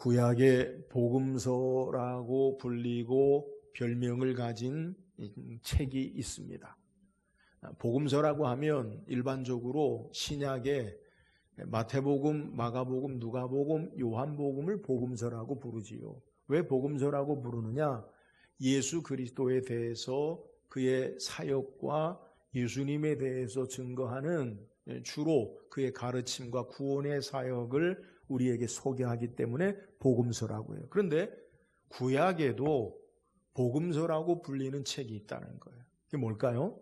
구약의 복음서라고 불리고 별명을 가진 책이 있습니다. 복음서라고 하면 일반적으로 신약의 마태복음, 마가복음, 누가복음, 요한복음을 복음서라고 부르지요. 왜 복음서라고 부르느냐? 예수 그리스도에 대해서 그의 사역과 예수님에 대해서 증거하는 주로 그의 가르침과 구원의 사역을 우리에게 소개하기 때문에 복음서라고 해요. 그런데 구약에도 복음서라고 불리는 책이 있다는 거예요. 그게 뭘까요?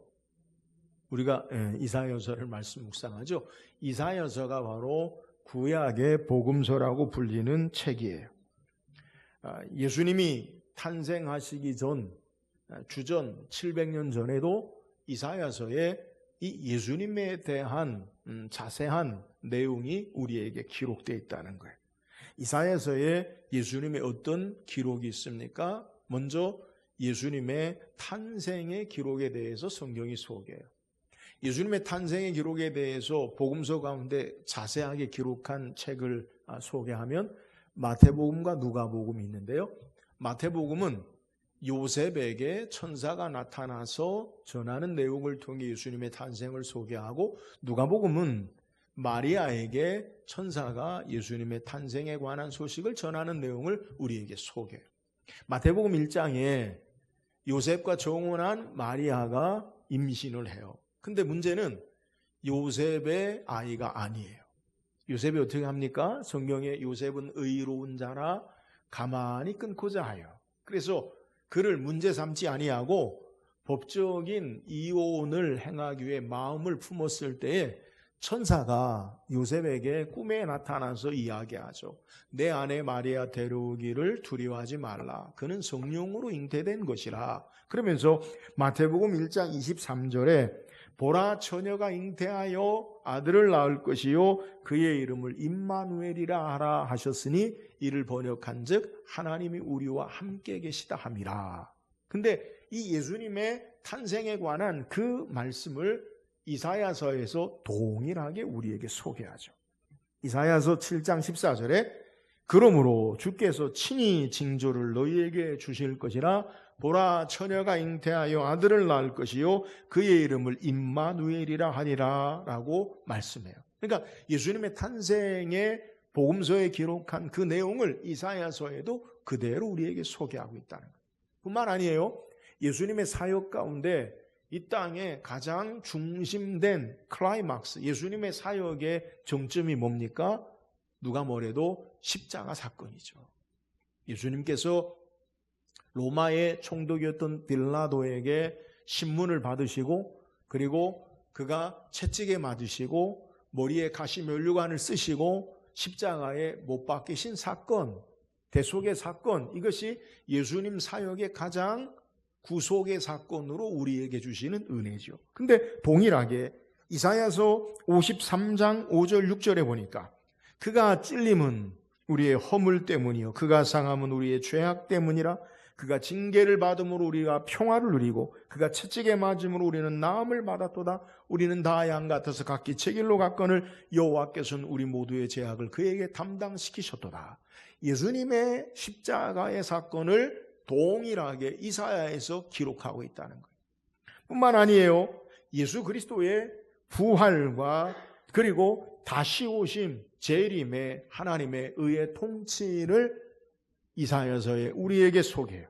우리가 이사야서를 말씀 묵상하죠. 이사야서가 바로 구약의 복음서라고 불리는 책이에요. 예수님이 탄생하시기 전 주전 700년 전에도 이사야서에 이 예수님에 대한 자세한 내용이 우리에게 기록되어 있다는 거예요. 이사야서에 예수님의 어떤 기록이 있습니까? 먼저 예수님의 탄생의 기록에 대해서 성경이 소개해요. 예수님의 탄생의 기록에 대해서 복음서 가운데 자세하게 기록한 책을 소개하면 마태복음과 누가복음이 있는데요. 마태복음은 요셉에게 천사가 나타나서 전하는 내용을 통해 예수님의 탄생을 소개하고, 누가복음은 마리아에게 천사가 예수님의 탄생에 관한 소식을 전하는 내용을 우리에게 소개해요. 마태복음 1장에 요셉과 정혼한 마리아가 임신을 해요. 근데 문제는 요셉의 아이가 아니에요. 요셉이 어떻게 합니까? 성경에 요셉은 의로운 자라 가만히 끊고자 하여. 그래서 그를 문제 삼지 아니하고 법적인 이혼을 행하기 위해 마음을 품었을 때에 천사가 요셉에게 꿈에 나타나서 이야기하죠. 내 아내 마리아 데려오기를 두려워하지 말라. 그는 성령으로 잉태된 것이라. 그러면서 마태복음 1장 23절에 보라, 처녀가 잉태하여 아들을 낳을 것이요 그의 이름을 임마누엘이라 하라 하셨으니 이를 번역한즉 하나님이 우리와 함께 계시다 함이라. 근데 이 예수님의 탄생에 관한 그 말씀을 이사야서에서 동일하게 우리에게 소개하죠. 이사야서 7장 14절에 그러므로 주께서 친히 징조를 너희에게 주실 것이라. 보라, 처녀가 잉태하여 아들을 낳을 것이요 그의 이름을 임마누엘이라 하니라 라고 말씀해요. 그러니까 예수님의 탄생의 복음서에 기록한 그 내용을 이사야서에도 그대로 우리에게 소개하고 있다는 거예요. 뿐만 아니에요. 예수님의 사역 가운데 이 땅에 가장 중심된 클라이막스, 예수님의 사역의 정점이 뭡니까? 누가 뭐래도 십자가 사건이죠. 예수님께서 로마의 총독이었던 빌라도에게 신문을 받으시고, 그리고 그가 채찍에 맞으시고 머리에 가시 면류관을 쓰시고 십자가에 못 박히신 사건, 대속의 사건, 이것이 예수님 사역의 가장 구속의 사건으로 우리에게 주시는 은혜죠. 근데 동일하게 이사야서 53장 5절 6절에 보니까 그가 찔림은 우리의 허물 때문이요 그가 상함은 우리의 죄악 때문이라. 그가 징계를 받음으로 우리가 평화를 누리고 그가 채찍에 맞음으로 우리는 나음을 받았도다. 우리는 다 양 같아서 각기 제 길로 갔거늘 여호와께서는 우리 모두의 죄악을 그에게 담당시키셨도다. 예수님의 십자가의 사건을 동일하게 이사야에서 기록하고 있다는 거예요. 뿐만 아니에요. 예수 그리스도의 부활과 그리고 다시 오심, 재림의 하나님의 의의 통치를 이사야서에 우리에게 소개해요.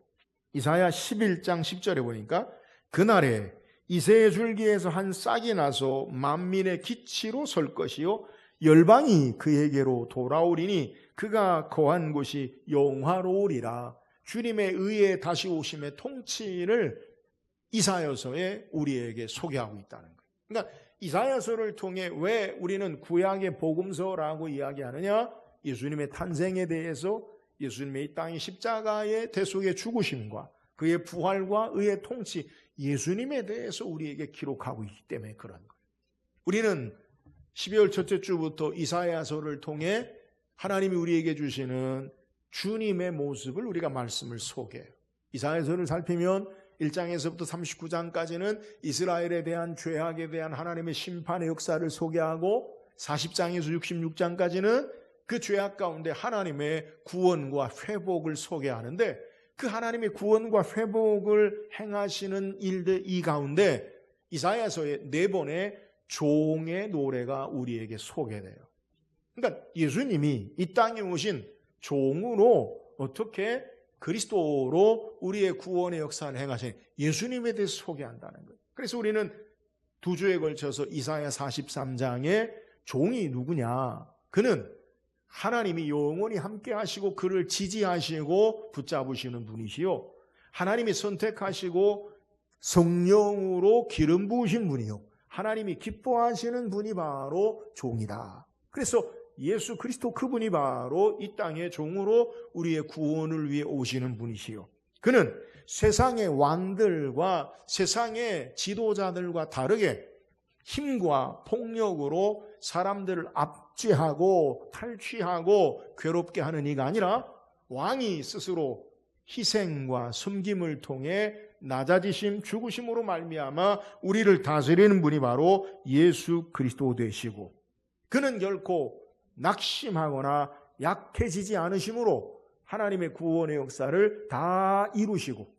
이사야 11장 10절에 보니까 그날에 이새의 줄기에서 한 싹이 나서 만민의 기치로 설 것이요 열방이 그에게로 돌아오리니 그가 거한 곳이 영화로우리라. 주님의 의의 다시 오심의 통치를 이사야서에 우리에게 소개하고 있다는 거예요. 그러니까 이사야서를 통해 왜 우리는 구약의 복음서라고 이야기하느냐? 예수님의 탄생에 대해서, 예수님의 이 땅의 십자가의 대속의 죽으심과 그의 부활과 의의 통치, 예수님에 대해서 우리에게 기록하고 있기 때문에 그런 거예요. 우리는 12월 첫째 주부터 이사야서를 통해 하나님이 우리에게 주시는 주님의 모습을 우리가 말씀을 소개해요. 이사야서를 살피면 1장에서부터 39장까지는 이스라엘에 대한 죄악에 대한 하나님의 심판의 역사를 소개하고 40장에서 66장까지는 그 죄악 가운데 하나님의 구원과 회복을 소개하는데, 그 하나님의 구원과 회복을 행하시는 일들 이 가운데 이사야서의 4번의 종의 노래가 우리에게 소개돼요. 그러니까 예수님이 이 땅에 오신 종으로 어떻게 그리스도로 우리의 구원의 역사를 행하신 예수님에 대해서 소개한다는 거예요. 그래서 우리는 2주에 걸쳐서 이사야 43장의 종이 누구냐? 그는 하나님이 영원히 함께 하시고 그를 지지하시고 붙잡으시는 분이시요, 하나님이 선택하시고 성령으로 기름 부으신 분이요, 하나님이 기뻐하시는 분이 바로 종이다. 그래서 예수 그리스도 그분이 바로 이 땅의 종으로 우리의 구원을 위해 오시는 분이시요, 그는 세상의 왕들과 세상의 지도자들과 다르게 힘과 폭력으로 사람들을 압제하고 탈취하고 괴롭게 하는 이가 아니라 왕이 스스로 희생과 섬김을 통해 낮아지심 죽으심으로 말미암아 우리를 다스리는 분이 바로 예수 그리스도 되시고, 그는 결코 낙심하거나 약해지지 않으심으로 하나님의 구원의 역사를 다 이루시고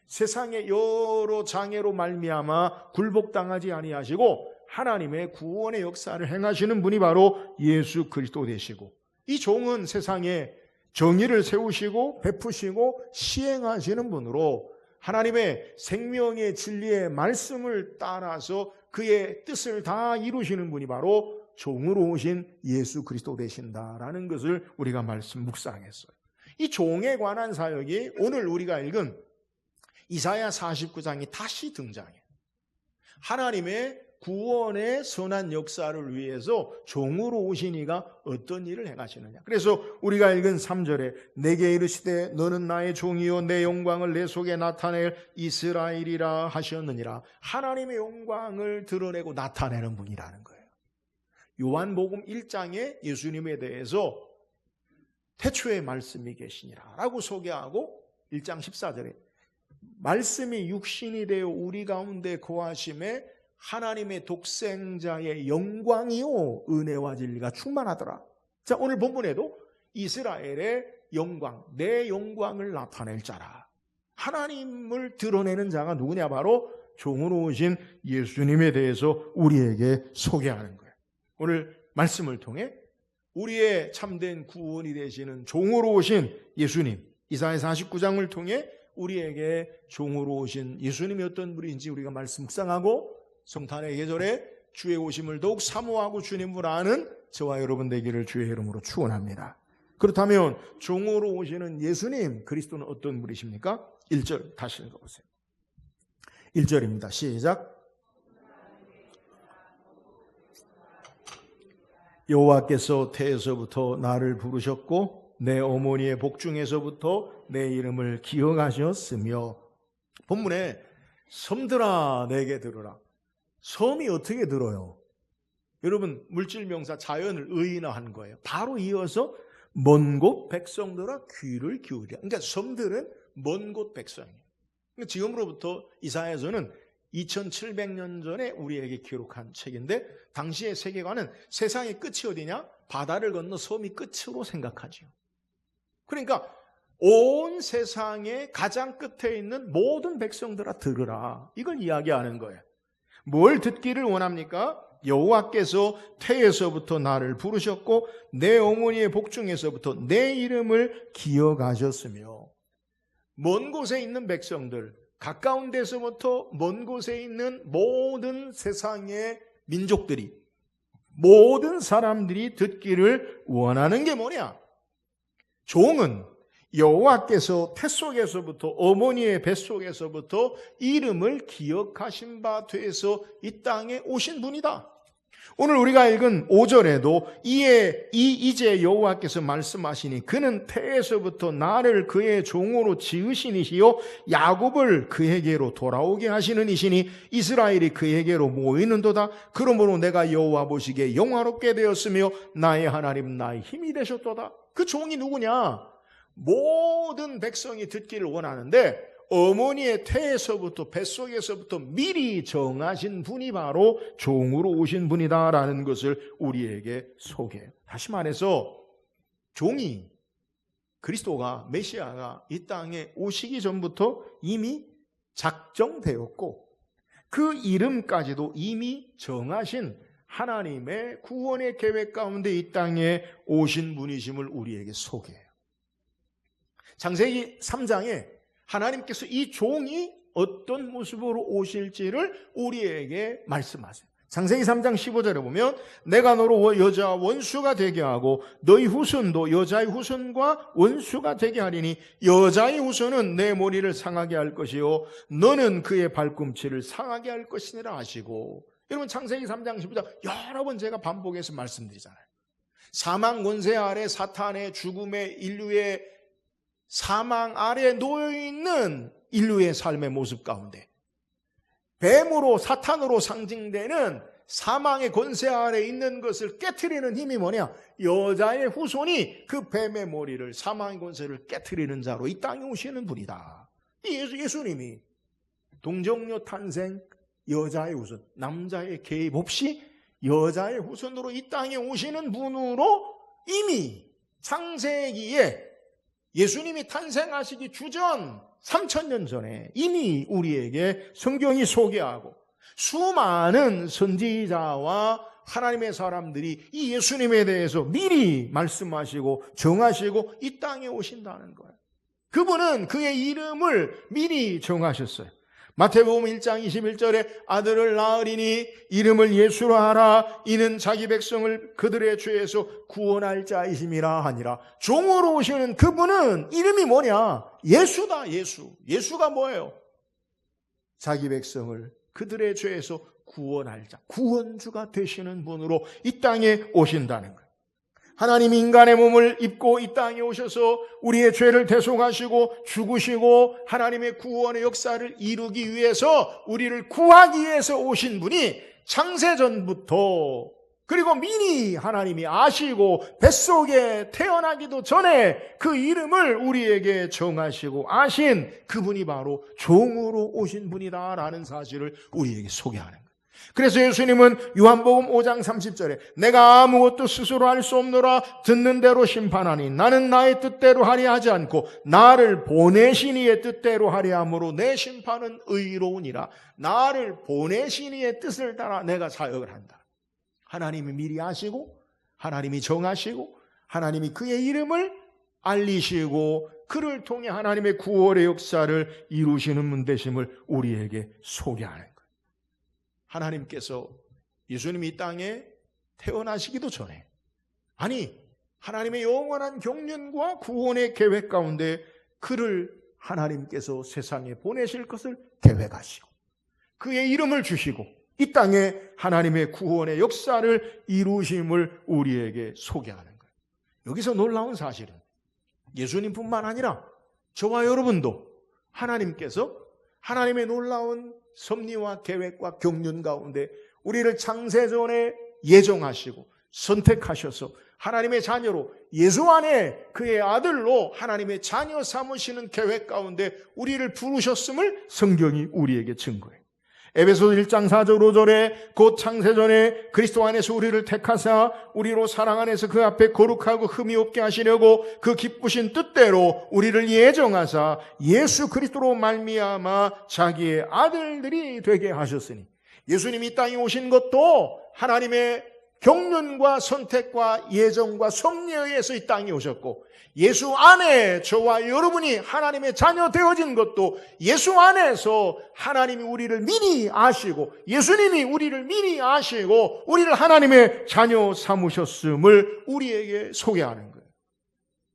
세상의 여러 장애로 말미암아 굴복당하지 아니하시고 하나님의 구원의 역사를 행하시는 분이 바로 예수 그리스도 되시고, 이 종은 세상에 정의를 세우시고 베푸시고 시행하시는 분으로 하나님의 생명의 진리의 말씀을 따라서 그의 뜻을 다 이루시는 분이 바로 종으로 오신 예수 그리스도 되신다라는 것을 우리가 말씀 묵상했어요. 이 종에 관한 사역이 오늘 우리가 읽은 이사야 49장이 다시 등장해요. 하나님의 구원의 선한 역사를 위해서 종으로 오신 이가 어떤 일을 행하시느냐. 그래서 우리가 읽은 3절에 내게 이르시되 너는 나의 종이요 내 영광을 내 속에 나타낼 이스라엘이라 하셨느니라. 하나님의 영광을 드러내고 나타내는 분이라는 거예요. 요한복음 1장에 예수님에 대해서 태초에 말씀이 계시니라 라고 소개하고 1장 14절에 말씀이 육신이 되어 우리 가운데 거하심에 하나님의 독생자의 영광이요 은혜와 진리가 충만하더라. 자, 오늘 본문에도 이스라엘의 영광, 내 영광을 나타낼 자라. 하나님을 드러내는 자가 누구냐? 바로 종으로 오신 예수님에 대해서 우리에게 소개하는 거예요. 오늘 말씀을 통해 우리의 참된 구원이 되시는 종으로 오신 예수님, 이사야 49장을 통해 우리에게 종으로 오신 예수님이 어떤 분인지 우리가 말씀 묵상하고 성탄의 계절에 주의 오심을 더욱 사모하고 주님을 아는 저와 여러분 되기를 주의 이름으로 축원합니다. 그렇다면 종으로 오시는 예수님 그리스도는 어떤 분이십니까? 1절 다시 읽어보세요. 1절입니다. 시작. 여호와께서 태에서부터 나를 부르셨고 내 어머니의 복중에서부터 내 이름을 기억하셨으며. 본문에 섬들아 내게 들으라. 섬이 어떻게 들어요? 여러분, 물질명사 자연을 의인화한 거예요. 바로 이어서 먼 곳 백성들아 귀를 기울이라. 그러니까 섬들은 먼 곳 백성이에요. 그러니까 지금으로부터 이사야서는 2700년 전에 우리에게 기록한 책인데 당시의 세계관은 세상의 끝이 어디냐? 바다를 건너 섬이 끝으로 생각하죠. 그러니까 온 세상의 가장 끝에 있는 모든 백성들아 들으라. 이걸 이야기하는 거예요. 뭘 듣기를 원합니까? 여호와께서 태에서부터 나를 부르셨고 내 어머니의 복중에서부터 내 이름을 기억하셨으며. 먼 곳에 있는 백성들, 가까운 데서부터 먼 곳에 있는 모든 세상의 민족들이, 모든 사람들이 듣기를 원하는 게 뭐냐? 종은 여호와께서 태 속에서부터 어머니의 뱃속에서부터 이름을 기억하신 바 되어서 이 땅에 오신 분이다. 오늘 우리가 읽은 5절에도 이제 여호와께서 말씀하시니 그는 태에서부터 나를 그의 종으로 지으신 이시요 야곱을 그에게로 돌아오게 하시는 이시니 이스라엘이 그에게로 모이는도다. 그러므로 내가 여호와 보시기에 영화롭게 되었으며 나의 하나님 나의 힘이 되셨도다. 그 종이 누구냐? 모든 백성이 듣기를 원하는데 어머니의 태에서부터 뱃속에서부터 미리 정하신 분이 바로 종으로 오신 분이다라는 것을 우리에게 소개해요. 다시 말해서 종이 그리스도가 메시아가 이 땅에 오시기 전부터 이미 작정되었고 그 이름까지도 이미 정하신 하나님의 구원의 계획 가운데 이 땅에 오신 분이심을 우리에게 소개해요. 창세기 3장에 하나님께서 이 종이 어떤 모습으로 오실지를 우리에게 말씀하세요. 창세기 3장 15절에 보면 내가 너로 여자와 원수가 되게 하고 너희 후손도 여자의 후손과 원수가 되게 하리니 여자의 후손은 내 머리를 상하게 할 것이요 너는 그의 발꿈치를 상하게 할 것이니라 하시고, 여러분 창세기 3장 15절 여러 번 제가 반복해서 말씀드리잖아요. 사망 권세 아래 사탄의 죽음의 인류의 사망 아래 놓여있는 인류의 삶의 모습 가운데 뱀으로 사탄으로 상징되는 사망의 권세 아래 있는 것을 깨트리는 힘이 뭐냐? 여자의 후손이 그 뱀의 머리를, 사망의 권세를 깨트리는 자로 이 땅에 오시는 분이다. 예수님이 동정녀 탄생, 여자의 후손, 남자의 개입 없이 여자의 후손으로 이 땅에 오시는 분으로 이미 창세기에 예수님이 탄생하시기 주전 3000년 전에 이미 우리에게 성경이 소개하고 수많은 선지자와 하나님의 사람들이 이 예수님에 대해서 미리 말씀하시고 정하시고 이 땅에 오신다는 거예요. 그분은 그의 이름을 미리 정하셨어요. 마태복음 1장 21절에 아들을 낳으리니 이름을 예수로 하라. 이는 자기 백성을 그들의 죄에서 구원할 자이심이라 하니라. 종으로 오시는 그분은 이름이 뭐냐? 예수다. 예수가 뭐예요? 자기 백성을 그들의 죄에서 구원할 자, 구원주가 되시는 분으로 이 땅에 오신다는 거예요. 하나님이 인간의 몸을 입고 이 땅에 오셔서 우리의 죄를 대속하시고 죽으시고 하나님의 구원의 역사를 이루기 위해서 우리를 구하기 위해서 오신 분이 창세전부터, 그리고 미리 하나님이 아시고 뱃속에 태어나기도 전에 그 이름을 우리에게 정하시고 아신 그분이 바로 종으로 오신 분이다라는 사실을 우리에게 소개하는 거예요. 그래서 예수님은 요한복음 5장 30절에 내가 아무것도 스스로 할 수 없노라. 듣는 대로 심판하니 나는 나의 뜻대로 하려 하지 않고 나를 보내신 이의 뜻대로 하려 함으로 내 심판은 의로우니라. 나를 보내신 이의 뜻을 따라 내가 사역을 한다. 하나님이 미리 아시고 하나님이 정하시고 하나님이 그의 이름을 알리시고 그를 통해 하나님의 구원의 역사를 이루시는 분 되심을 우리에게 소개하는 거예요. 하나님께서 예수님이 이 땅에 태어나시기도 전에, 아니 하나님의 영원한 경륜과 구원의 계획 가운데 그를 하나님께서 세상에 보내실 것을 계획하시고 그의 이름을 주시고 이 땅에 하나님의 구원의 역사를 이루심을 우리에게 소개하는 거예요. 여기서 놀라운 사실은 예수님뿐만 아니라 저와 여러분도 하나님께서 하나님의 놀라운 섭리와 계획과 경륜 가운데 우리를 창세전에 예정하시고 선택하셔서 하나님의 자녀로 예수 안에 그의 아들로 하나님의 자녀 삼으시는 계획 가운데 우리를 부르셨음을 성경이 우리에게 증거해요. 에베소서 1장 4절 5절에 곧 창세전에 그리스도 안에서 우리를 택하사 우리로 사랑 안에서 그 앞에 거룩하고 흠이 없게 하시려고 그 기쁘신 뜻대로 우리를 예정하사 예수 그리스도로 말미암아 자기의 아들들이 되게 하셨으니, 예수님이 이 땅에 오신 것도 하나님의 경륜과 선택과 예정과 섭리에 의해서 이 땅에 오셨고, 예수 안에 저와 여러분이 하나님의 자녀 되어진 것도 예수 안에서 하나님이 우리를 미리 아시고 예수님이 우리를 미리 아시고 우리를 하나님의 자녀 삼으셨음을 우리에게 소개하는 거예요.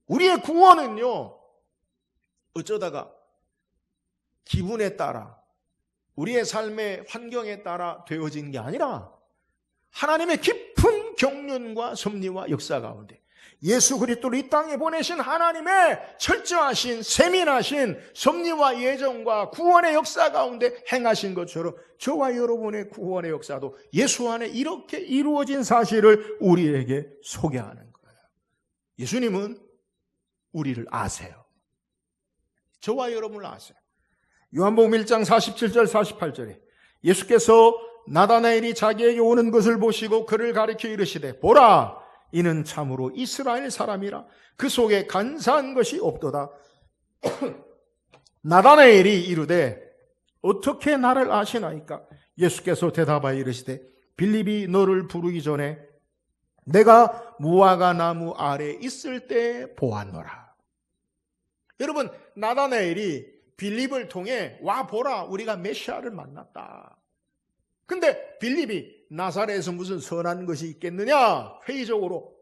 우리의 구원은요, 어쩌다가 기분에 따라 우리의 삶의 환경에 따라 되어진 게 아니라 하나님의 깊은 경륜과 섭리와 역사 가운데 예수 그리스도를 이 땅에 보내신 하나님의 철저하신 세밀하신 섭리와 예정과 구원의 역사 가운데 행하신 것처럼 저와 여러분의 구원의 역사도 예수 안에 이렇게 이루어진 사실을 우리에게 소개하는 거예요. 예수님은 우리를 아세요. 저와 여러분을 아세요. 요한복음 1장 47절 48절에 예수께서 나다나엘이 자기에게 오는 것을 보시고 그를 가리켜 이르시되 보라 이는 참으로 이스라엘 사람이라 그 속에 간사한 것이 없도다. 나다나엘이 이르되 어떻게 나를 아시나이까? 예수께서 대답하여 이르시되 빌립이 너를 부르기 전에 내가 무화과 나무 아래 있을 때 보았노라. 여러분, 나다나엘이 빌립을 통해 와 보라, 우리가 메시아를 만났다. 근데 빌립이 나사렛에서 무슨 선한 것이 있겠느냐? 회의적으로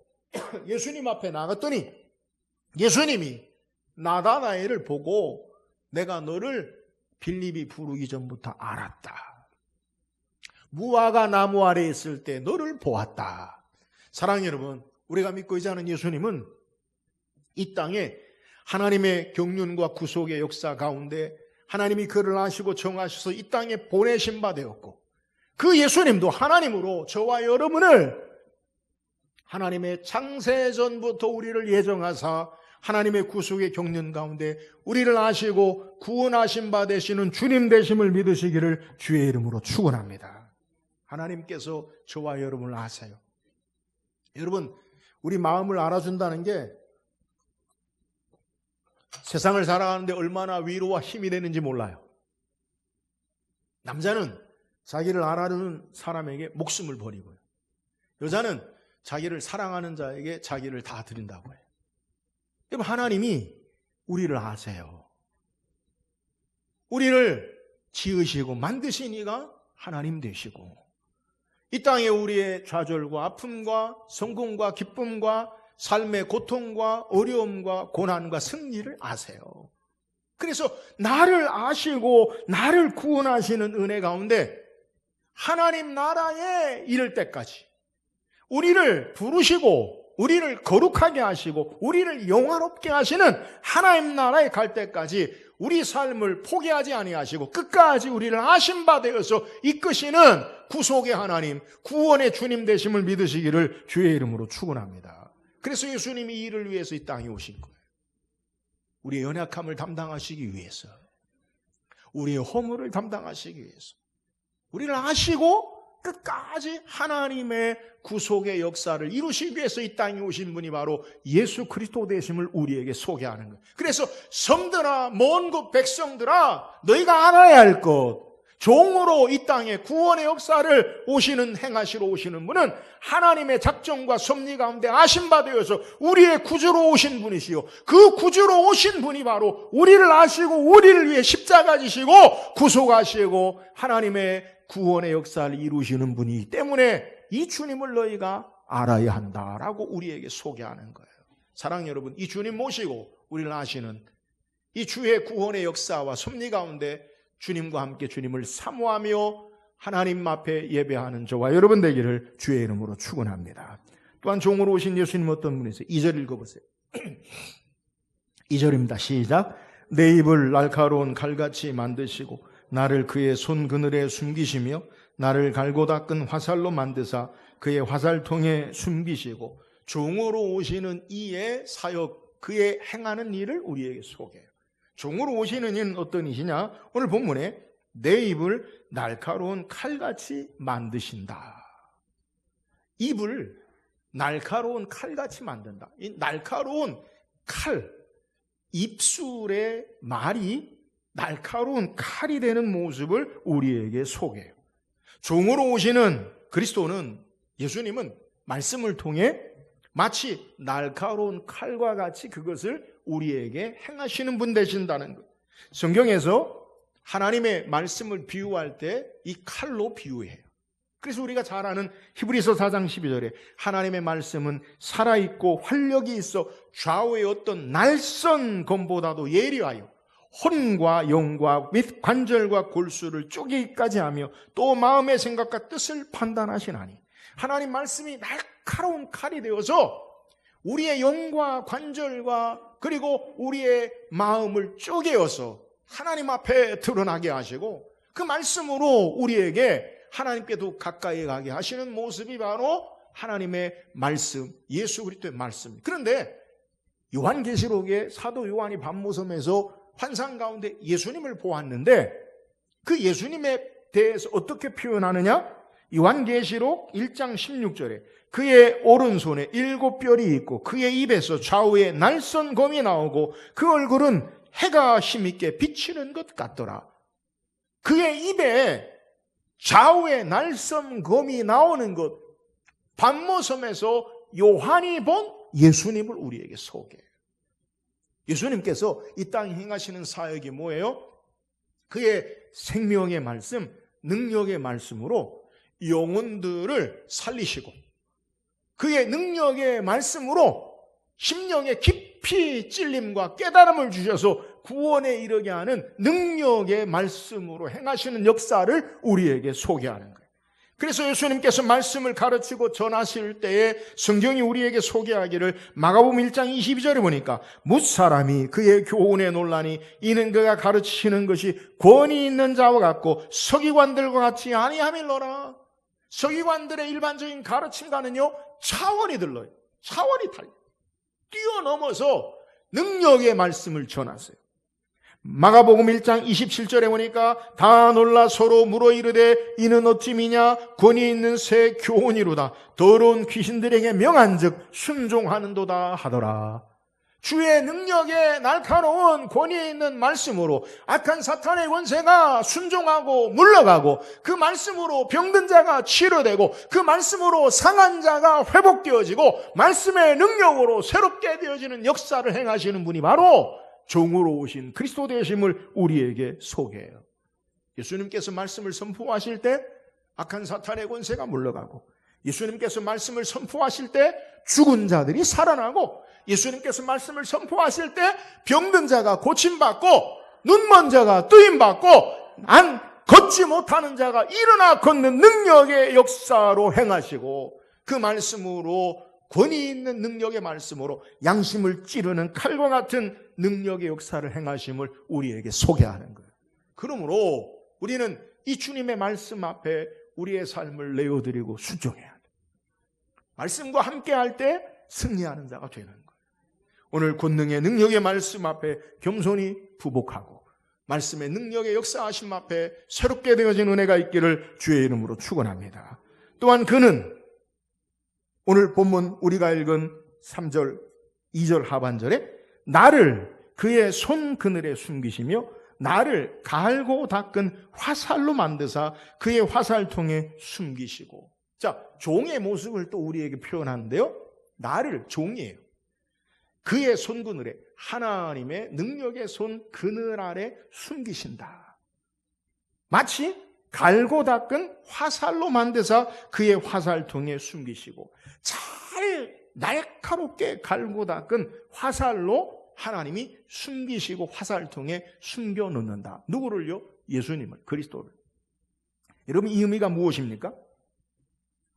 예수님 앞에 나갔더니 예수님이 나다나엘을 보고 내가 너를 빌립이 부르기 전부터 알았다. 무화과 나무 아래 있을 때 너를 보았다. 사랑하는 여러분, 우리가 믿고 있지 않은 예수님은 이 땅에 하나님의 경륜과 구속의 역사 가운데 하나님이 그를 아시고 정하셔서 이 땅에 보내신 바 되었고, 그 예수님도 하나님으로 저와 여러분을 하나님의 창세전부터 우리를 예정하사 하나님의 구속의 경륜 가운데 우리를 아시고 구원하신 바 되시는 주님 되심을 믿으시기를 주의 이름으로 축원합니다. 하나님께서 저와 여러분을 아세요. 여러분, 우리 마음을 알아준다는 게 세상을 살아가는데 얼마나 위로와 힘이 되는지 몰라요. 남자는 자기를 알아주는 사람에게 목숨을 버리고요. 여자는 자기를 사랑하는 자에게 자기를 다 드린다고 해요. 여러분, 하나님이 우리를 아세요. 우리를 지으시고 만드신 이가 하나님 되시고, 이 땅에 우리의 좌절과 아픔과 성공과 기쁨과 삶의 고통과 어려움과 고난과 승리를 아세요. 그래서 나를 아시고 나를 구원하시는 은혜 가운데 하나님 나라에 이를 때까지 우리를 부르시고 우리를 거룩하게 하시고 우리를 영화롭게 하시는 하나님 나라에 갈 때까지 우리 삶을 포기하지 아니하시고 끝까지 우리를 아신 바 되어서 이끄시는 구속의 하나님, 구원의 주님 되심을 믿으시기를 주의 이름으로 축원합니다. 그래서 예수님이 이 일을 위해서 이 땅에 오신 거예요. 우리의 연약함을 담당하시기 위해서, 우리의 허물을 담당하시기 위해서, 우리를 아시고 끝까지 하나님의 구속의 역사를 이루시기 위해서 이 땅에 오신 분이 바로 예수 그리스도 되심을 우리에게 소개하는 거예요. 그래서 섬들아, 먼 곳 백성들아, 너희가 알아야 할 것, 종으로 이 땅에 구원의 역사를 행하시러 오시는 분은 하나님의 작정과 섭리 가운데 아신 바 되어서 우리의 구주로 오신 분이시요, 그 구주로 오신 분이 바로 우리를 아시고 우리를 위해 십자가 지시고 구속하시고 하나님의 구원의 역사를 이루시는 분이기 때문에 이 주님을 너희가 알아야 한다라고 우리에게 소개하는 거예요. 사랑하는 여러분, 이 주님 모시고 우리를 아시는 이 주의 구원의 역사와 섭리 가운데 주님과 함께 주님을 사모하며 하나님 앞에 예배하는 저와 여러분 되기를 주의 이름으로 축원합니다. 또한 종으로 오신 예수님 어떤 분이세요? 2절 읽어보세요. 2절입니다. 시작. 내 입을 날카로운 칼같이 만드시고 나를 그의 손 그늘에 숨기시며 나를 갈고 닦은 화살로 만드사 그의 화살통에 숨기시고, 종으로 오시는 이의 사역, 그의 행하는 일을 우리에게 소개해요. 종으로 오시는 이는 어떤 이시냐? 오늘 본문에 내 입을 날카로운 칼같이 만드신다. 입을 날카로운 칼같이 만든다. 이 날카로운 칼, 입술의 말이 날카로운 칼이 되는 모습을 우리에게 소개해요. 종으로 오시는 그리스도는, 예수님은 말씀을 통해 마치 날카로운 칼과 같이 그것을 우리에게 행하시는 분 되신다는 것. 성경에서 하나님의 말씀을 비유할 때 이 칼로 비유해요. 그래서 우리가 잘 아는 히브리서 4장 12절에 하나님의 말씀은 살아있고 활력이 있어 좌우의 어떤 날선 검보다도 예리하여 혼과 영과 및 관절과 골수를 쪼개기까지 하며 또 마음의 생각과 뜻을 판단하시나니, 하나님 말씀이 날카로운 칼이 되어서 우리의 영과 관절과 그리고 우리의 마음을 쪼개어서 하나님 앞에 드러나게 하시고 그 말씀으로 우리에게 하나님께 더 가까이 가게 하시는 모습이 바로 하나님의 말씀, 예수 그리스도의 말씀. 그런데 요한계시록에 사도 요한이 밤모섬에서 환상 가운데 예수님을 보았는데 그 예수님에 대해서 어떻게 표현하느냐? 요한계시록 1장 16절에 그의 오른손에 7뼈리 있고 그의 입에서 좌우에 날선검이 나오고 그 얼굴은 해가 힘있게 비치는 것 같더라. 그의 입에 좌우에 날선검이 나오는 것, 반모섬에서 요한이 본 예수님을 우리에게 소개해요. 예수님께서 이 땅에 행하시는 사역이 뭐예요? 그의 생명의 말씀, 능력의 말씀으로 영혼들을 살리시고 그의 능력의 말씀으로 심령에 깊이 찔림과 깨달음을 주셔서 구원에 이르게 하는 능력의 말씀으로 행하시는 역사를 우리에게 소개하는 거예요. 그래서 예수님께서 말씀을 가르치고 전하실 때에 성경이 우리에게 소개하기를 마가복음 1장 22절에 보니까 뭇사람이 그의 교훈에 놀라니 이는 그가 가르치시는 것이 권위 있는 자와 같고 서기관들과 같이 아니함일러라. 서기관들의 일반적인 가르침과는요 차원이 들러요. 차원이 달라요. 뛰어넘어서 능력의 말씀을 전하세요. 마가복음 1장 27절에 보니까 다 놀라 서로 물어 이르되 이는 어찌 미냐 권위 있는 새 교훈이로다. 더러운 귀신들에게 명한즉 순종하는도다 하더라. 주의 능력의 날카로운 권위 있는 말씀으로 악한 사탄의 권세가 순종하고 물러가고 그 말씀으로 병든 자가 치료되고 그 말씀으로 상한 자가 회복되어지고 말씀의 능력으로 새롭게 되어지는 역사를 행하시는 분이 바로 종으로 오신 그리스도 되심을 우리에게 소개해요. 예수님께서 말씀을 선포하실 때 악한 사탄의 권세가 물러가고 예수님께서 말씀을 선포하실 때 죽은 자들이 살아나고 예수님께서 말씀을 선포하실 때 병든 자가 고침받고 눈먼 자가 뜨임받고 걷지 못하는 자가 일어나 걷는 능력의 역사로 행하시고 그 말씀으로 권위 있는 능력의 말씀으로 양심을 찌르는 칼과 같은 능력의 역사를 행하심을 우리에게 소개하는 거예요. 그러므로 우리는 이 주님의 말씀 앞에 우리의 삶을 내어드리고 순종해야 돼요. 말씀과 함께할 때 승리하는 자가 되는 거예요. 오늘 권능의 능력의 말씀 앞에 겸손히 부복하고 말씀의 능력의 역사하심 앞에 새롭게 되어진 은혜가 있기를 주의 이름으로 축원합니다. 또한 그는 오늘 본문 우리가 읽은 3절, 2절 하반절에 나를 그의 손 그늘에 숨기시며 나를 갈고 닦은 화살로 만드사 그의 화살통에 숨기시고. 자, 종의 모습을 또 우리에게 표현하는데요. 나를 종이에요. 그의 손 그늘에 하나님의 능력의 손 그늘 아래 숨기신다. 마치 갈고 닦은 화살로 만드사 그의 화살통에 숨기시고 잘 날카롭게 갈고 닦은 화살로 하나님이 숨기시고 화살통에 숨겨놓는다. 누구를요? 예수님을, 그리스도를. 여러분 이 의미가 무엇입니까?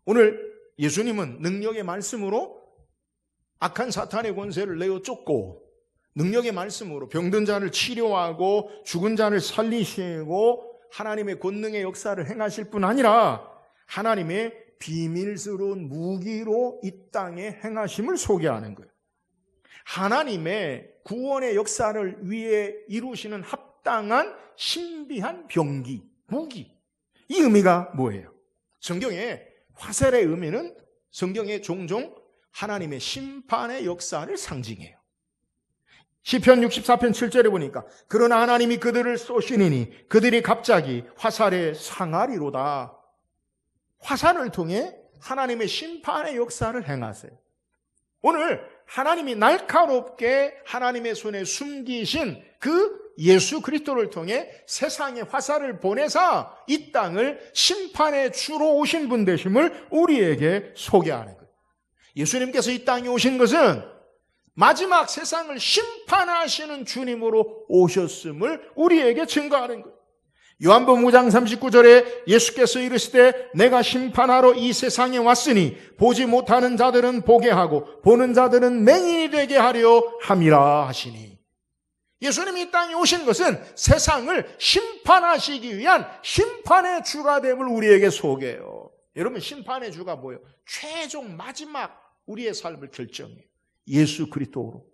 오늘 예수님은 능력의 말씀으로 악한 사탄의 권세를 내어 쫓고 능력의 말씀으로 병든 자를 치료하고 죽은 자를 살리시고 하나님의 권능의 역사를 행하실 뿐 아니라 하나님의 비밀스러운 무기로 이 땅에 행하심을 소개하는 거예요. 하나님의 구원의 역사를 위해 이루시는 합당한 신비한 병기, 무기. 이 의미가 뭐예요? 성경에 화살의 의미는 성경에 종종 하나님의 심판의 역사를 상징해요. 시편 64편 7절에 보니까 그러나 하나님이 그들을 쏘시니니 그들이 갑자기 화살에 상하리로다. 화살을 통해 하나님의 심판의 역사를 행하세요. 오늘 하나님이 날카롭게 하나님의 손에 숨기신 그 예수 그리스도를 통해 세상에 화살을 보내사 이 땅을 심판의 주로 오신 분 되심을 우리에게 소개하는 거예요. 예수님께서 이 땅에 오신 것은 마지막 세상을 심판하시는 주님으로 오셨음을 우리에게 증거하는 거예요. 요한복음 5장 39절에 예수께서 이르시되 내가 심판하러 이 세상에 왔으니 보지 못하는 자들은 보게 하고 보는 자들은 맹인이 되게 하려 함이라 하시니. 예수님이 이 땅에 오신 것은 세상을 심판하시기 위한 심판의 주가 됨을 우리에게 소개해요. 여러분 심판의 주가 뭐예요? 최종 마지막 우리의 삶을 결정해요. 예수 그리스도로.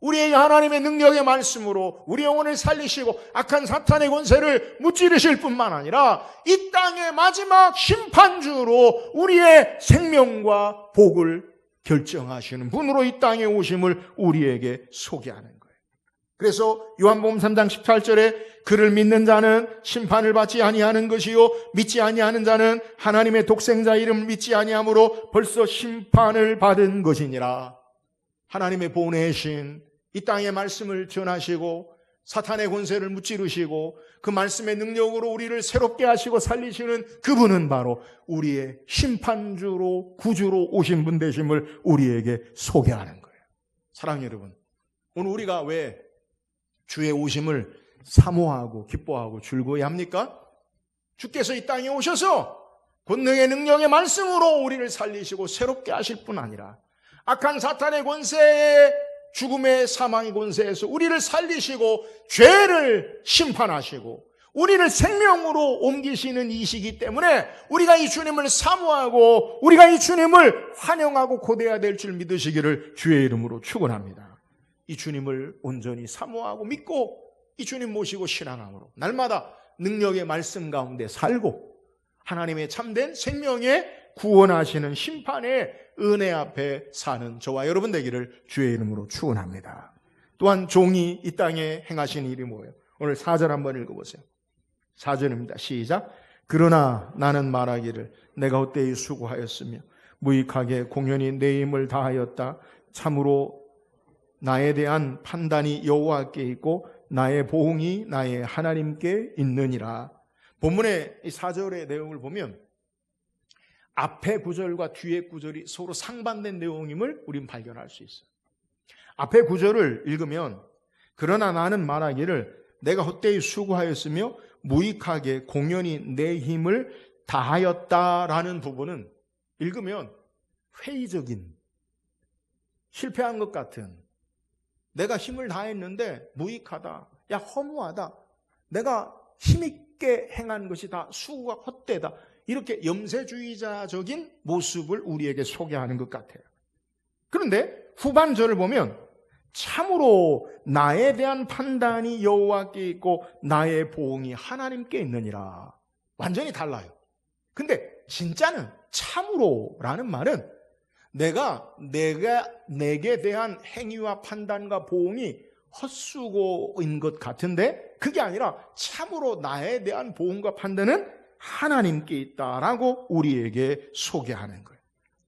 우리에게 하나님의 능력의 말씀으로 우리 영혼을 살리시고 악한 사탄의 권세를 무찌르실 뿐만 아니라 이 땅의 마지막 심판주로 우리의 생명과 복을 결정하시는 분으로 이 땅에 오심을 우리에게 소개하는 거예요. 그래서 요한복음 3장 18절에 그를 믿는 자는 심판을 받지 아니하는 것이요 믿지 아니하는 자는 하나님의 독생자 이름을 믿지 아니하므로 벌써 심판을 받은 것이니라. 하나님의 보내신 이 땅의 말씀을 전하시고 사탄의 권세를 무찌르시고 그 말씀의 능력으로 우리를 새롭게 하시고 살리시는 그분은 바로 우리의 심판주로 구주로 오신 분 되심을 우리에게 소개하는 거예요. 사랑하는 여러분, 오늘 우리가 왜 주의 오심을 사모하고 기뻐하고 즐거워야 합니까? 주께서 이 땅에 오셔서 권능의 능력의 말씀으로 우리를 살리시고 새롭게 하실 뿐 아니라 악한 사탄의 권세에 죽음의 사망의 권세에서 우리를 살리시고 죄를 심판하시고 우리를 생명으로 옮기시는 이시기 때문에 우리가 이 주님을 사모하고 우리가 이 주님을 환영하고 고대해야 될 줄 믿으시기를 주의 이름으로 축원합니다. 이 주님을 온전히 사모하고 믿고 이 주님 모시고 신앙함으로 날마다 능력의 말씀 가운데 살고 하나님의 참된 생명의 구원하시는 심판의 은혜 앞에 사는 저와 여러분 되기를 주의 이름으로 축원합니다. 또한 종이 이 땅에 행하신 일이 뭐예요? 오늘 4절 한번 읽어보세요. 4절입니다. 시작. 그러나 나는 말하기를 내가 헛되이 수고하였으며 무익하게 공연히 내 힘을 다하였다. 참으로 나에 대한 판단이 여호와께 있고 나의 보응이 나의 하나님께 있느니라. 본문의 이 4절의 내용을 보면 앞의 구절과 뒤의 구절이 서로 상반된 내용임을 우리는 발견할 수 있어요. 앞의 구절을 읽으면 그러나 나는 말하기를 내가 헛되이 수고하였으며 무익하게 공연히 내 힘을 다하였다라는 부분은 읽으면 회의적인 실패한 것 같은 내가 힘을 다했는데 무익하다, 야 허무하다, 내가 힘있게 행한 것이 다 수고가 헛되다, 이렇게 염세주의자적인 모습을 우리에게 소개하는 것 같아요. 그런데 후반절을 보면 참으로 나에 대한 판단이 여호와께 있고 나의 보응이 하나님께 있느니라. 완전히 달라요. 근데 진짜는 참으로라는 말은 내게 대한 행위와 판단과 보응이 헛수고인 것 같은데 그게 아니라 참으로 나에 대한 보응과 판단은 하나님께 있다라고 우리에게 소개하는 거예요.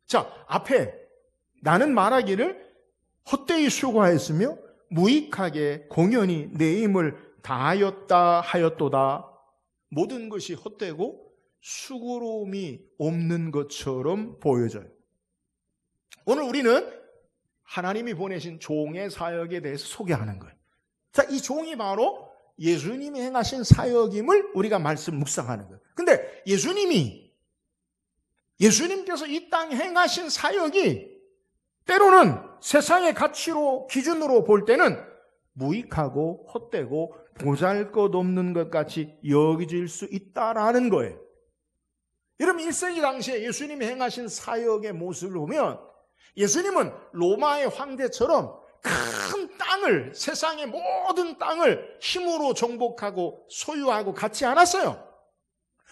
자, 앞에 나는 말하기를 헛되이 수고하였으며 무익하게 공연히 내 힘을 다하였다 하였도다. 모든 것이 헛되고 수고로움이 없는 것처럼 보여져요. 오늘 우리는 하나님이 보내신 종의 사역에 대해서 소개하는 거예요. 자, 이 종이 바로 예수님이 행하신 사역임을 우리가 말씀 묵상하는 거예요. 근데 예수님께서 이 땅에 행하신 사역이 때로는 세상의 가치로 기준으로 볼 때는 무익하고 헛되고 보잘것없는 것 같이 여겨질 수 있다라는 거예요. 여러분 1세기 당시에 예수님이 행하신 사역의 모습을 보면 예수님은 로마의 황제처럼 큰 땅을, 세상의 모든 땅을 힘으로 정복하고 소유하고 갖지 않았어요.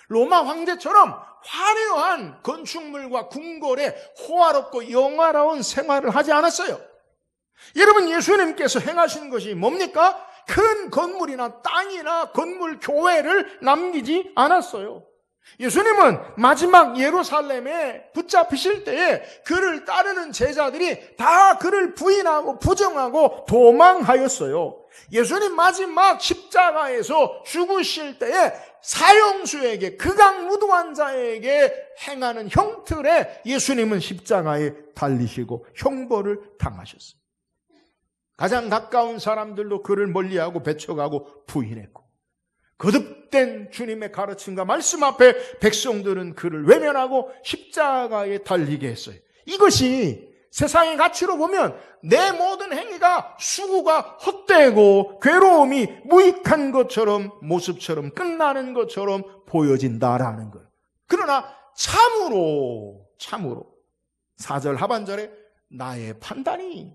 로마 황제처럼 화려한 건축물과 궁궐에 호화롭고 영화로운 생활을 하지 않았어요. 여러분 예수님께서 행하신 것이 뭡니까? 큰 건물이나 땅이나 건물 교회를 남기지 않았어요. 예수님은 마지막 예루살렘에 붙잡히실 때에 그를 따르는 제자들이 다 그를 부인하고 부정하고 도망하였어요. 예수님 마지막 십자가에서 죽으실 때에 사형수에게, 극악무도한 자에게 행하는 형틀에 예수님은 십자가에 달리시고 형벌을 당하셨어요. 가장 가까운 사람들도 그를 멀리하고 배척하고 부인했고, 거듭된 주님의 가르침과 말씀 앞에 백성들은 그를 외면하고 십자가에 달리게 했어요. 이것이 세상의 가치로 보면 내 모든 행위가 수고가 헛되고 괴로움이 무익한 것처럼, 모습처럼 끝나는 것처럼 보여진다라는 거예요. 그러나 참으로 4절 하반절에 나의 판단이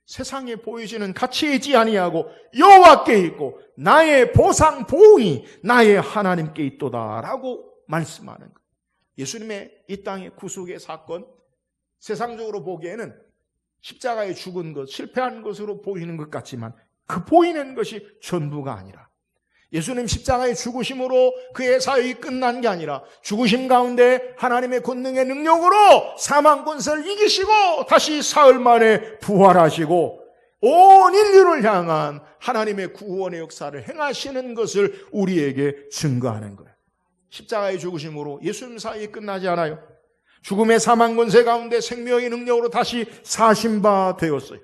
세상에 보이지는 가치 있지 아니하고 여호와께 있고 나의 보상 보응이 나의 하나님께 있도다라고 말씀하는 거예요. 예수님의 이 땅의 구속의 사건, 세상적으로 보기에는 십자가에 죽은 것, 실패한 것으로 보이는 것 같지만 그 보이는 것이 전부가 아니라 예수님 십자가의 죽으심으로 그의 사역이 끝난 게 아니라 죽으심 가운데 하나님의 권능의 능력으로 사망 권세를 이기시고 다시 사흘 만에 부활하시고 온 인류를 향한 하나님의 구원의 역사를 행하시는 것을 우리에게 증거하는 거예요. 십자가의 죽으심으로 예수님 사역이 끝나지 않아요. 죽음의 사망 권세 가운데 생명의 능력으로 다시 사신 바 되었어요.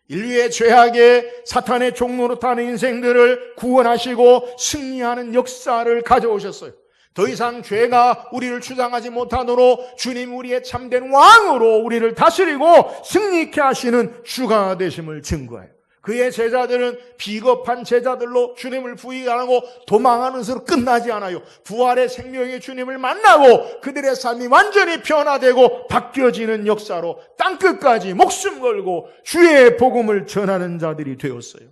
인류의 죄악의 사탄의 종로로 타는 인생들을 구원하시고 승리하는 역사를 가져오셨어요. 더 이상 죄가 우리를 주장하지 못하도록 주님 우리의 참된 왕으로 우리를 다스리고 승리케 하시는 주가 되심을 증거해요. 그의 제자들은 비겁한 제자들로 주님을 부인하고 도망하는 것으로 끝나지 않아요. 부활의 생명의 주님을 만나고 그들의 삶이 완전히 변화되고 바뀌어지는 역사로 땅끝까지 목숨 걸고 주의 복음을 전하는 자들이 되었어요.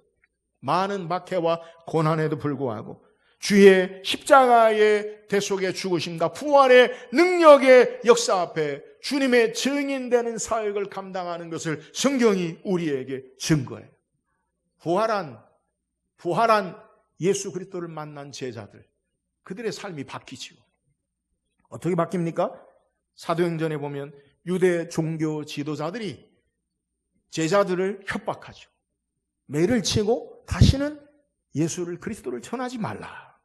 많은 박해와 고난에도 불구하고 주의 십자가의 대속의 죽으심과 부활의 능력의 역사 앞에 주님의 증인되는 사역을 감당하는 것을 성경이 우리에게 증거해요. 부활한 예수 그리스도를 만난 제자들, 그들의 삶이 바뀌지요. 어떻게 바뀝니까? 사도행전에 보면 유대 종교 지도자들이 제자들을 협박하죠. 매를 치고 다시는 예수를 그리스도를 전하지 말라.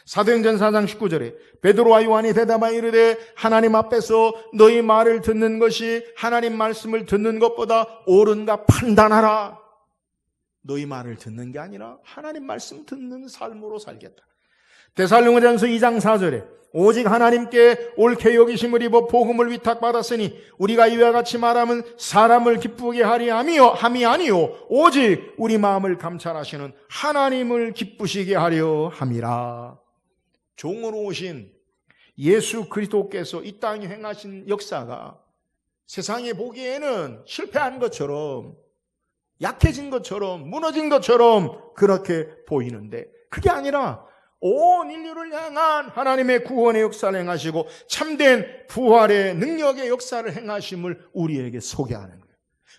사도행전 4장 19절에 베드로와 요한이 대답하여 이르되 하나님 앞에서 너희 말을 듣는 것이 하나님 말씀을 듣는 것보다 옳은가 판단하라. 너희 말을 듣는 게 아니라 하나님 말씀 듣는 삶으로 살겠다. 데살로니가전서 2장 4절에 오직 하나님께 옳게 여기심을 입어 복음을 위탁받았으니 우리가 이와 같이 말하면 사람을 기쁘게 하리 함이 아니요 오직 우리 마음을 감찰하시는 하나님을 기쁘시게 하려 함이라. 종으로 오신 예수 그리스도께서 이 땅에 행하신 역사가 세상에 보기에는 실패한 것처럼 약해진 것처럼 무너진 것처럼 그렇게 보이는데 그게 아니라 온 인류를 향한 하나님의 구원의 역사를 행하시고 참된 부활의 능력의 역사를 행하심을 우리에게 소개하는 거예요.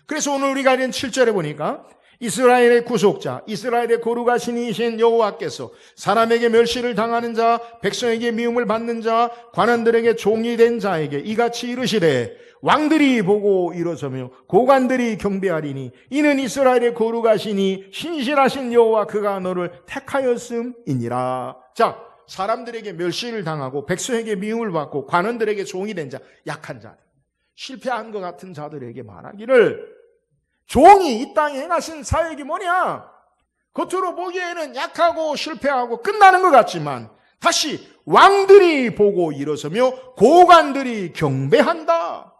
그래서 오늘 우리가 읽은 7절에 보니까 이스라엘의 구속자, 이스라엘의 거룩한 신이신 여호와께서 사람에게 멸시를 당하는 자, 백성에게 미움을 받는 자, 관원들에게 종이 된 자에게 이같이 이르시되 왕들이 보고 일어서며 고관들이 경배하리니 이는 이스라엘의 거룩하시니 신실하신 여호와 그가 너를 택하였음이니라. 자, 사람들에게 멸시를 당하고 백성에게 미움을 받고 관원들에게 종이 된 자, 약한 자들, 실패한 것 같은 자들에게 말하기를 종이 이 땅에 행하신 사역이 뭐냐? 겉으로 보기에는 약하고 실패하고 끝나는 것 같지만 다시 왕들이 보고 일어서며 고관들이 경배한다.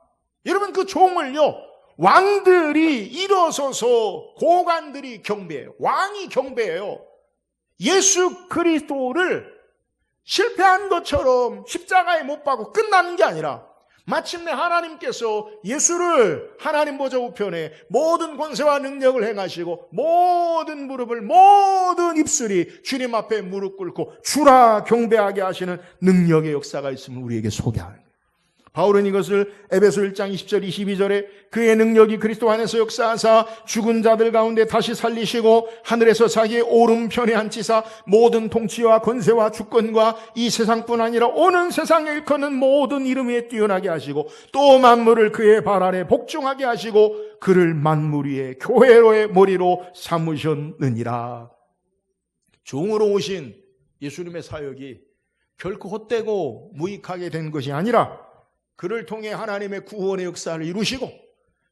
여러분 그 종을요, 왕들이 일어서서 고관들이 경배해요. 왕이 경배해요. 예수 그리스도를 실패한 것처럼 십자가에 못 박고 끝나는 게 아니라 마침내 하나님께서 예수를 하나님 보좌 우편에 모든 권세와 능력을 행하시고 모든 무릎을 모든 입술이 주님 앞에 무릎 꿇고 주라 경배하게 하시는 능력의 역사가 있음을 우리에게 소개하는 거예요. 바울은 이것을 에베소 1장 20절 22절에 그의 능력이 그리스도 안에서 역사하사 죽은 자들 가운데 다시 살리시고 하늘에서 자기의 오른편에 앉히사 모든 통치와 권세와 주권과 이 세상뿐 아니라 오는 세상에 일컫는 모든 이름 위에 뛰어나게 하시고 또 만물을 그의 발 아래 복종하게 하시고 그를 만물 위에 교회로의 머리로 삼으셨느니라. 종으로 오신 예수님의 사역이 결코 헛되고 무익하게 된 것이 아니라 그를 통해 하나님의 구원의 역사를 이루시고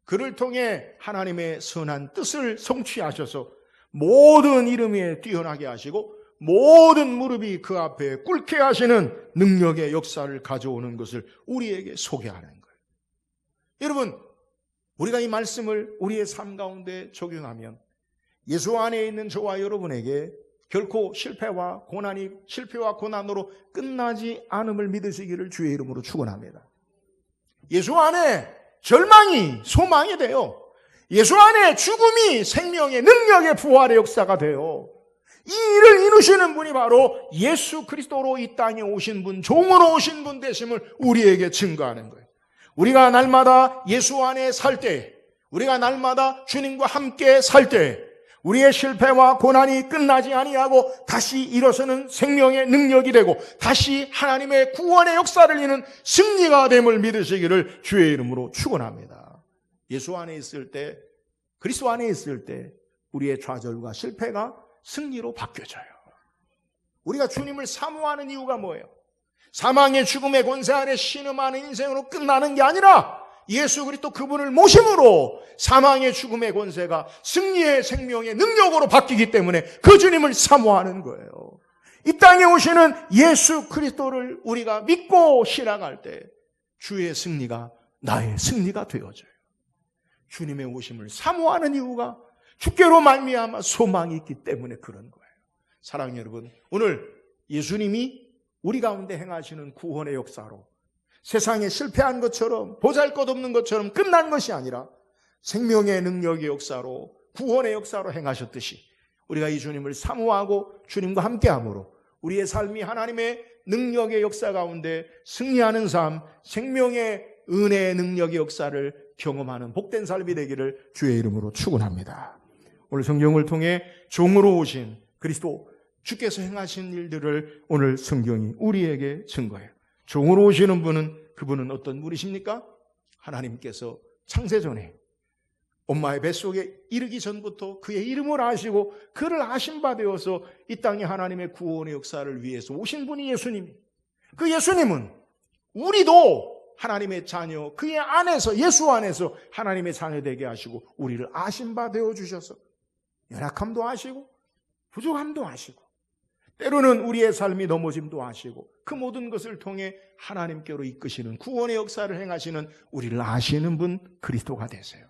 그를 통해 하나님의 선한 뜻을 성취하셔서 모든 이름 위에 뛰어나게 하시고 모든 무릎이 그 앞에 꿇게 하시는 능력의 역사를 가져오는 것을 우리에게 소개하는 거예요. 여러분, 우리가 이 말씀을 우리의 삶 가운데 적용하면 예수 안에 있는 저와 여러분에게 결코 실패와 고난으로 끝나지 않음을 믿으시기를 주의 이름으로 축원합니다. 예수 안에 절망이 소망이 돼요. 예수 안에 죽음이 생명의 능력의 부활의 역사가 돼요. 이 일을 이루시는 분이 바로 예수 그리스도로 이 땅에 오신 분, 종으로 오신 분 되심을 우리에게 증거하는 거예요. 우리가 날마다 예수 안에 살 때, 우리가 날마다 주님과 함께 살 때, 우리의 실패와 고난이 끝나지 아니하고 다시 일어서는 생명의 능력이 되고 다시 하나님의 구원의 역사를 이루는 승리가 됨을 믿으시기를 주의 이름으로 축원합니다. 예수 안에 있을 때, 그리스도 안에 있을 때 우리의 좌절과 실패가 승리로 바뀌어져요. 우리가 주님을 사모하는 이유가 뭐예요? 사망의 죽음의 권세 아래 신음하는 인생으로 끝나는 게 아니라 예수 그리스도 그분을 모심으로 사망의 죽음의 권세가 승리의 생명의 능력으로 바뀌기 때문에 그 주님을 사모하는 거예요. 이 땅에 오시는 예수 그리스도를 우리가 믿고 신앙할 때 주의 승리가 나의 승리가 되어져요. 주님의 오심을 사모하는 이유가 주께로 말미암아 소망이 있기 때문에 그런 거예요. 사랑하는 여러분, 오늘 예수님이 우리 가운데 행하시는 구원의 역사로 세상에 실패한 것처럼 보잘것없는 것처럼 끝난 것이 아니라 생명의 능력의 역사로 구원의 역사로 행하셨듯이 우리가 이 주님을 사모하고 주님과 함께함으로 우리의 삶이 하나님의 능력의 역사 가운데 승리하는 삶, 생명의 은혜의 능력의 역사를 경험하는 복된 삶이 되기를 주의 이름으로 축원합니다. 오늘 성경을 통해 종으로 오신 그리스도 주께서 행하신 일들을 오늘 성경이 우리에게 증거해요. 종으로 오시는 분은 그분은 어떤 분이십니까? 하나님께서 창세전에 엄마의 뱃속에 이르기 전부터 그의 이름을 아시고 그를 아신 바 되어서 이 땅에 하나님의 구원의 역사를 위해서 오신 분이 예수님. 그 예수님은 우리도 하나님의 자녀, 그의 안에서 예수 안에서 하나님의 자녀 되게 하시고 우리를 아신 바 되어 주셔서 연약함도 아시고 부족함도 아시고 때로는 우리의 삶이 넘어짐도 아시고 그 모든 것을 통해 하나님께로 이끄시는 구원의 역사를 행하시는 우리를 아시는 분 그리스도가 되세요.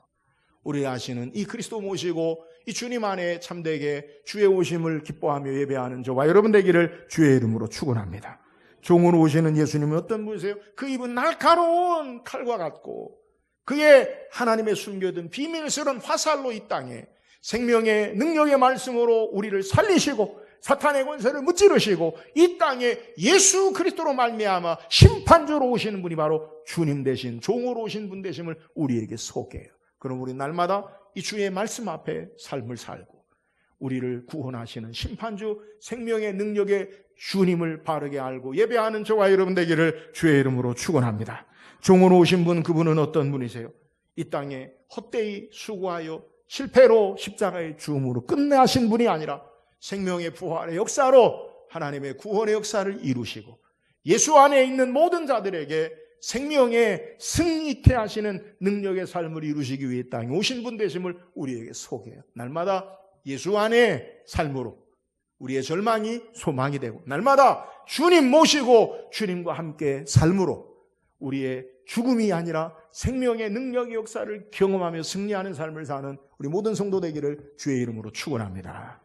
우리를 아시는 이 그리스도 모시고 이 주님 안에 참되게 주의 오심을 기뻐하며 예배하는 저와 여러분 되기를 주의 이름으로 축원합니다. 종으로 오시는 예수님은 어떤 분이세요? 그 입은 날카로운 칼과 같고 그의 하나님의 숨겨둔 비밀스러운 화살로 이 땅에 생명의 능력의 말씀으로 우리를 살리시고 사탄의 권세를 무찌르시고 이 땅에 예수 그리스도로 말미암아 심판주로 오시는 분이 바로 주님 되신 종으로 오신 분 되심을 우리에게 소개해요. 그럼 우리 날마다 이 주의 말씀 앞에 삶을 살고 우리를 구원하시는 심판주 생명의 능력의 주님을 바르게 알고 예배하는 저와 여러분 되기를 주의 이름으로 축원합니다. 종으로 오신 분 그분은 어떤 분이세요? 이 땅에 헛되이 수고하여 실패로 십자가의 죽음으로 끝내하신 분이 아니라 생명의 부활의 역사로 하나님의 구원의 역사를 이루시고 예수 안에 있는 모든 자들에게 생명의 승리케 하시는 능력의 삶을 이루시기 위해 땅에 오신 분 되심을 우리에게 소개해요. 날마다 예수 안의 삶으로 우리의 절망이 소망이 되고 날마다 주님 모시고 주님과 함께 삶으로 우리의 죽음이 아니라 생명의 능력의 역사를 경험하며 승리하는 삶을 사는 우리 모든 성도 되기를 주의 이름으로 축원합니다.